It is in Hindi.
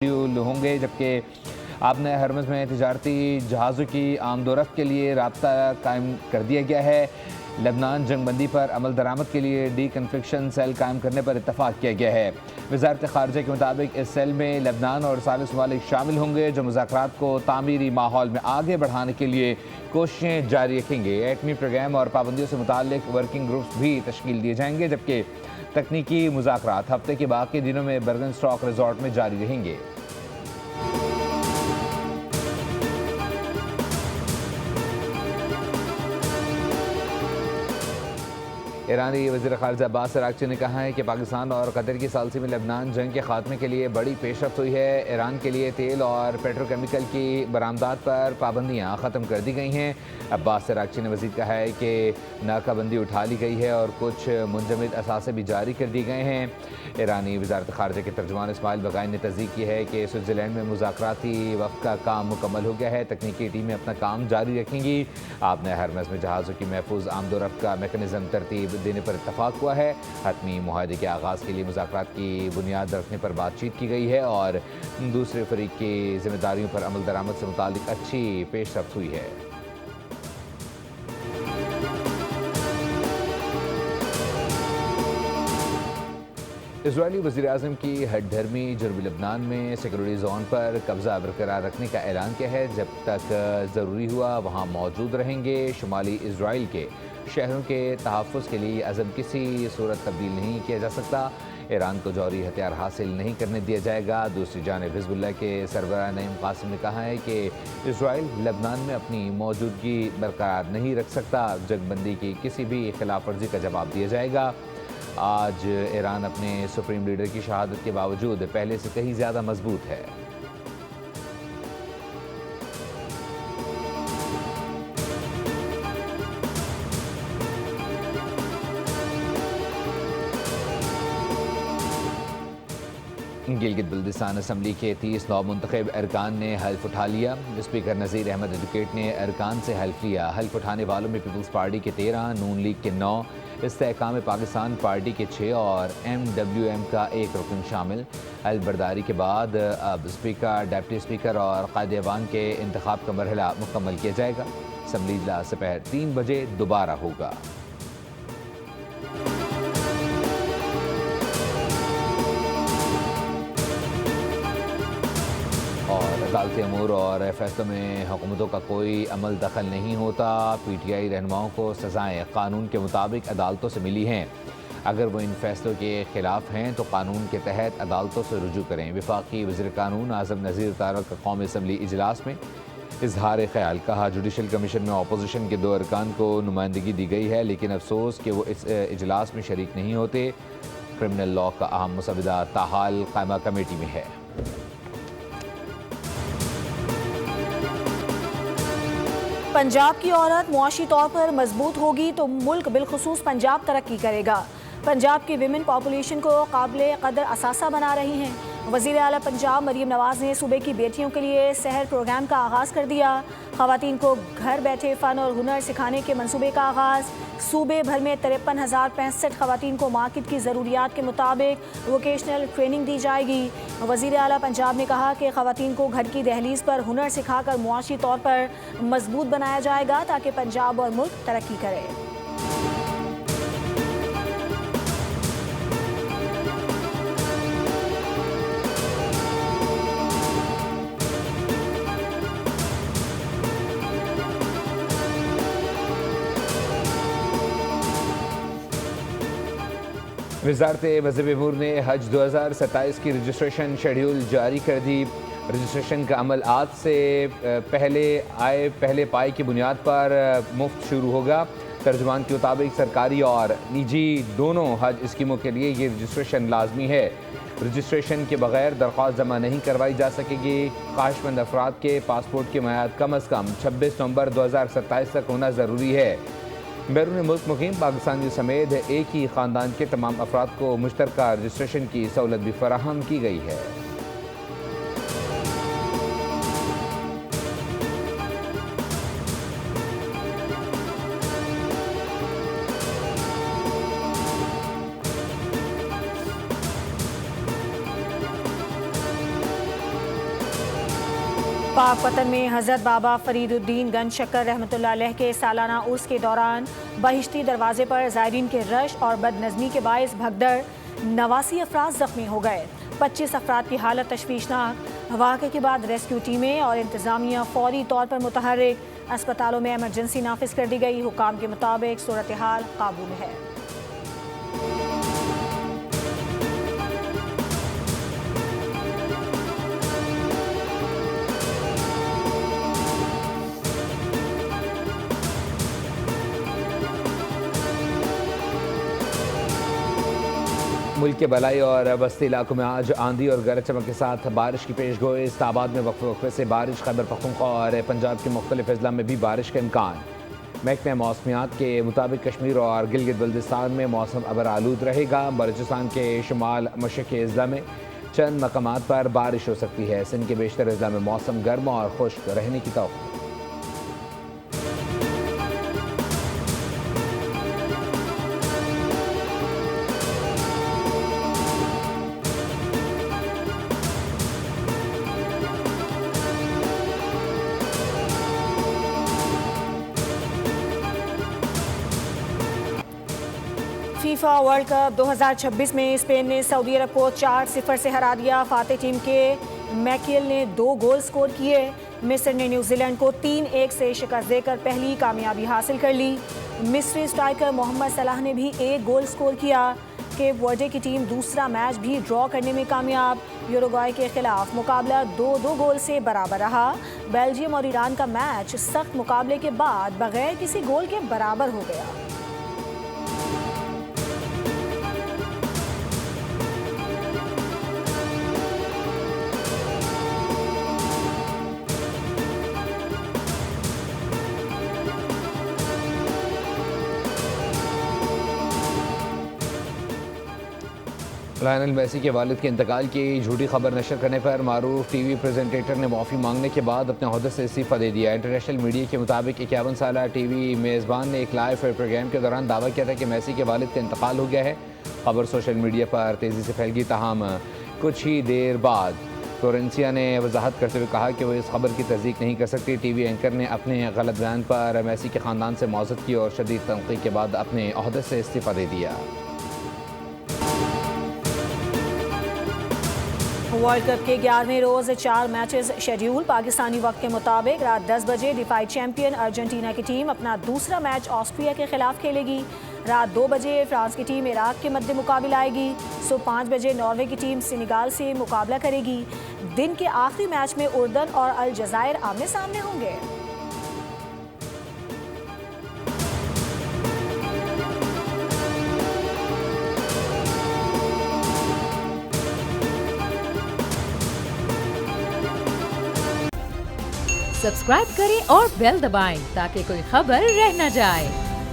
होंगे, जबकि आपने हरमज़ में तिजारती जहाज़ों की आमदोरफ्त के लिए राब्ता कायम कर दिया गया है। लबनान जंगबंदी पर अमल दरामद के लिए डी कन्फ्लिक्शन सेल कायम करने पर इत्तफाक किया गया है। वज़ारत ख़ारिजा के मुताबिक इस सेल में लबनान और सालिस ममालिक शामिल होंगे जो मुज़ाकरात को तामीरी माहौल में आगे बढ़ाने के लिए कोशिशें जारी रखेंगे। एटमी प्रोग्राम और पाबंदियों से मुताल्लिक वर्किंग ग्रुप्स भी तश्कील दिए जाएंगे, जबकि तकनीकी मुज़ाकरात हफ्ते के बाकी दिनों में बर्गन स्टॉक रिजॉर्ट में जारी रहेंगे। ईरानी वज़ीर ख़ारिजा अब्बास अराग़ची ने कहा है कि पाकिस्तान और कतर की सालसी में लबनान जंग के खात्मे के लिए बड़ी पेशरफ्त हुई है। ईरान के लिए तेल और पेट्रोकेमिकल की बरामदात पर पाबंदियाँ ख़त्म कर दी गई हैं। अब्बास अराग़ची ने मज़ीद कहा है कि नाकाबंदी उठा ली गई है और कुछ मुंजमद असासे भी जारी कर दिए गए हैं। ईरानी वज़ारत ख़ारिजा के तर्जुमान इस्माइल बक़ाई ने तस्दीक की है कि स्विट्ज़रलैंड में मुज़ाकराती वफ़द का काम मुकम्मल हो गया है। तकनीकी टीमें अपना काम जारी रखेंगी। आपने हरमज़ में जहाज़ों की महफूज आमदोरफ्त का मेकनिज़म तरतीब देने पर इत्तफाक हुआ है। हतमी मुआहदे के आगाज़ के लिए मुज़ाकरात की बुनियाद रखने पर बातचीत की गई है और दूसरे फरीक की जिम्मेदारियों पर अमल दरामद से मुताल्लिक अच्छी पेशरफ्त हुई है। इजरायली वज़ीर-ए-आज़म की हठधर्मी जुनूबी लबनान में सिक्योरिटी जोन पर कब्ज़ा बरकरार रखने का ऐलान किया है। जब तक ज़रूरी हुआ वहाँ मौजूद रहेंगे। शुमाली इजराइल के शहरों के तहफ़्फ़ुज़ के लिए अज़म किसी सूरत तब्दील नहीं किया जा सकता। ईरान को जौहरी हथियार हासिल नहीं करने दिया जाएगा। दूसरी जानिब हिज़्बुल्लाह के सरबराह नईम कासिम ने कहा है कि इजराइल लबनान में अपनी मौजूदगी बरकरार नहीं रख सकता। जंगबंदी की किसी भी खिलाफ वर्जी का जवाब दिया जाएगा। आज ईरान अपने सुप्रीम लीडर की शहादत के बावजूद पहले से कहीं ज़्यादा मजबूत है। गिलगित बल्दिस्तान असम्बली के 30 नौ मुंतखब अरकान ने हल्फ उठा लिया। स्पीकर नज़ीर अहमद एडवोकेट ने अरकान से हल्फ लिया। हल्फ उठाने वालों में पीपल्स पार्टी के 13, नून लीग के 9, इस्तेहकाम पाकिस्तान पार्टी के 6 और MWM का 1 रुकन शामिल। हल्फ बर्दारी के बाद अब स्पीकर, डिप्टी स्पीकर और कायदे ऐवान के इंतखाब का मरहला मुकम्मल किया जाएगा। असम्बली इजलास दोपहर 3 बजे दोबारा होगा। और अदालती अमूर और फैसलों में हुकूमतों का कोई अमल दखल नहीं होता। PTI रहनुमाओं को सज़ाएँ कानून के मुताबिक अदालतों से मिली हैं। अगर वो इन फैसलों के खिलाफ हैं तो कानून के तहत अदालतों से रुजू करें। वफाकी वज़ीर कानून आज़म नज़ीर उतारा का कौमी असम्बली इजलास में इजहार ख्याल कहा, जुडिशल कमीशन में अपोजिशन के 2 अरकान को नुमाइंदगी दी गई है, लेकिन अफसोस कि वो इस इजलास में शरीक नहीं होते। क्रिमिनल लॉ का अहम मसवदा ताहाल कायमा कमेटी में है। पंजाब की औरत मुआशी तौर पर मजबूत होगी तो मुल्क बिलखुसूस पंजाब तरक्की करेगा। पंजाब की विमेन पॉपुलेशन को काबिल कदर असासा बना रही हैं। वज़ीर आला पंजाब मरीम नवाज़ ने सूबे की बेटियों के लिए सहर प्रोग्राम का आगाज़ कर दिया। ख़वातीन को घर बैठे फ़न और हुनर सिखाने के मंसूबे का आगाज़। सूबे भर में 53,065 ख़वातीन को मार्केट की ज़रूरियात के मुताबिक वोकेशनल ट्रेनिंग दी जाएगी। वज़ीर आला पंजाब ने कहा कि ख़वातीन को घर की दहलीज पर हुनर सिखाकर मुआशी तौर पर मजबूत बनाया जाएगा ताकि पंजाब और मुल्क तरक्की करे। वज़ारत वज़ीर अमूर ने हज 2027 की रजिस्ट्रेशन शेड्यूल जारी कर दी। रजिस्ट्रेशन का अमल आज से पहले पाई की बुनियाद पर मुफ्त शुरू होगा। तर्जुमान के मुताबिक सरकारी और निजी दोनों हज स्कीमों के लिए ये रजिस्ट्रेशन लाजमी है। रजिस्ट्रेशन के बगैर दरख्वास्त जमा नहीं करवाई जा सकेगी। ख्वाहिशमंद अफराद के पासपोर्ट की मियाद कम अज़ कम 26 नवंबर 2027 तक होना ज़रूरी है। बैरून मुल्क मुकीम पाकिस्तानी समेत एक ही ख़ानदान के तमाम अफराद को मुश्तरका रजिस्ट्रेशन की सहूलत भी फराहम की गई है। पाकपतन में हज़रत बाबा फरीदुद्दीन गंज शक्कर रहमतुल्लाह अलैह के सालाना उर्स के दौरान बहिश्ती दरवाजे पर ज़ायरीन के रश और बदनज़मी के बायस भगदड़, 89 अफराद ज़ख्मी हो गए। 25 अफराद की हालत तशवीशनाक। वाक़े के बाद रेस्क्यू टीमें और इंतज़ामिया फौरी तौर पर मुतहर्रिक। अस्पतालों में एमरजेंसी नाफिज कर दी गई। हुकाम के मुताबिक सूरत हाल काबू में है। मुल्क के बलाई और बस्ती इलाकों में आज आंधी और गरज चमक के साथ बारिश की पेश गोई। इस्लामाबाद में वक्फे वक्फे से बारिश, खैबर पख्तूनख्वा और पंजाब के मुख्तलिफ अजला में भी बारिश का इम्कान। महकमे मौसमियात के मुताबिक कश्मीर और गिलगित बल्तिस्तान में मौसम अबर आलूद रहेगा। बलूचिस्तान के शुमाल मशरक़ी अजला में चंद मकामात पर बारिश हो सकती है। सिंध के बेशतर अजला में मौसम गर्म और खुश्क रहने की तौक़्क़ी। फीफा वर्ल्ड कप 2026 में स्पेन ने सऊदी अरब को 4-0 से हरा दिया। फाते टीम के मैकेल ने 2 गोल स्कोर किए। मिस्र ने न्यूजीलैंड को 3-1 से शिकस्त देकर पहली कामयाबी हासिल कर ली। मिस्री स्ट्राइकर मोहम्मद सलाह ने भी 1 गोल स्कोर किया। केप वर्डे की टीम दूसरा मैच भी ड्रॉ करने में कामयाब। यूरुग्वाई के खिलाफ मुकाबला 2-2 गोल से बराबर रहा। बेल्जियम और ईरान का मैच सख्त मुकाबले के बाद बगैर किसी गोल के बराबर हो गया। लायनल मेसी के वालिद के इंतकाल की झूठी खबर नशर करने पर मारूफ टीवी प्रेजेंटेटर ने माफ़ी मांगने के बाद अपने ओहदे से इस्तीफ़ा दे दिया। इंटरनेशनल मीडिया के मुताबिक 51 साला टीवी मेज़बान ने एक लाइव प्रोग्राम के दौरान दावा किया था कि मेसी के वालिद का इंतकाल हो गया है। खबर सोशल मीडिया पर तेज़ी से फैल गई। ताहम कुछ ही देर बाद फ्लोरेंसिया ने वजाहत करते हुए कहा कि वो इस खबर की तस्दीक नहीं कर सकती। टीवी एंकर ने अपने गलत बयान पर मेसी के ख़ानदान से मौजूद की और शदीद तनक़ीद के बाद अपने ओहदे से इस्तीफ़ा दे दिया। वर्ल्ड कप के 11वें रोज़ 4 मैचेस शेड्यूल। पाकिस्तानी वक्त के मुताबिक रात 10 बजे डिफाइड चैंपियन अर्जेंटीना की टीम अपना दूसरा मैच ऑस्ट्रिया के खिलाफ खेलेगी। रात 2 बजे फ्रांस की टीम इराक के मध्य मुकाबला आएगी। सुबह 5 बजे नॉर्वे की टीम सेनेगाल से मुकाबला करेगी। दिन के आखिरी मैच में उर्दन और अल जज़ायर आमने सामने होंगे। सब्सक्राइब करें और बेल दबाएं ताकि कोई खबर रह न जाए।